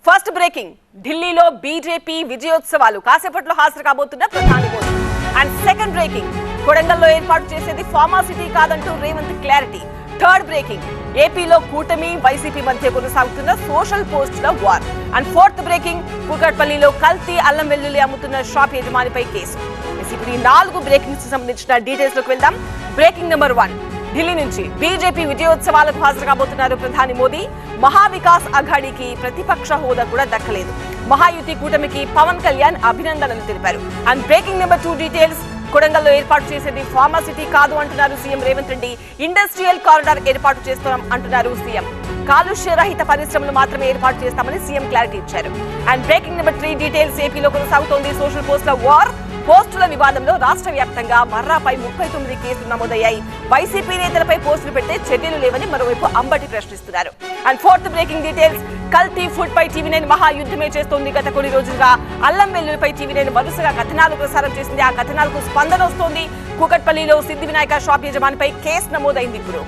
First breaking ఢిల్లీలో BJP విజయోత్సవాలు కాసేపట్లో హాజరు కాబోతున్న ప్రధాని మోదీ. అండ్ సెకండ్ బ్రేకింగ్ కొడంగల్లో ఏర్పాటు చేసేది ఫార్మాసిటీ కాదంటూ రేవంత్ క్లారిటీ. థర్డ్ బ్రేకింగ్ ఏపీలో కూటమి వైసీపీ మధ్య కొనసాగుతున్న సోషల్ పోస్టుల వార్. అండ్ ఫోర్త్ బ్రేకింగ్ కూకట్పల్లిలో కల్తీ అల్లం వెల్లుల్లి అమ్ముతున్న షాప్ యజమానిపై కేసు. ఇప్పుడు ఈ 4 బ్రేకింగ్స్ సంబంధించిన డీటెయిల్స్ లోకి వెళ్దాం. బ్రేకింగ్ నెంబర్ 1, ఢిల్లీ నుంచి బీజేపీ విజయోత్సవాలకు హాజరు కాబోతున్నారు ప్రధాని మోదీ. మహావికాస్ అఘాడీకి ప్రతిపక్ష హోదా కూడా దక్కలేదు. మహాయుతి కూటమికి పవన్ కళ్యాణ్ అభినందనలు తెలిపారు. అండ్ బ్రేకింగ్ నెంబర్ 2 డీటెయిల్స్, కొడంగల్లో ఏర్పాటు చేసేది ఫార్మాసిటీ కాదు అంటున్నారు CM Revanth Reddy. Industrial corridor ఏర్పాటు చేస్తున్నాం అంటున్నారు సీఎం. కాలుష్య రహిత పరిశ్రమలు మాత్రమే ఏర్పాటు చేస్తామని సీఎం క్లారిటీ ఇచ్చారు. అండ్ బ్రేకింగ్ నెంబర్ 3 డీటెయిల్స్, ఏపీలో కొనసాగుతోంది సోషల్ పోస్టుల వార్. పోస్టుల వివాదంలో రాష్ట్ర వ్యాప్తంగా మర్రాపై 39 కేసులు నమోదయ్యాయి. వైసీపీ నేతలపై పోస్టులు పెట్టే చర్యలు లేవని మరోవైపు అంబటి ప్రశ్నిస్తున్నారు. అండ్ ఫోర్త్ బ్రేకింగ్ డీటెయిల్స్, కల్తీ ఫుడ్ పై టీవీ9 మహాయుద్ధమే చేస్తోంది. గత కొన్ని రోజులుగా అల్లం వెల్లుల్లిపై టీవీ9 వరుసగా కథనాలు ప్రసారం చేసింది. ఆ కథనాలకు స్పందన వస్తోంది. కూకట్పల్లిలో సిద్ధి వినాయక షాప్ యజమానిపై కేసు నమోదైంది. ఇప్పుడు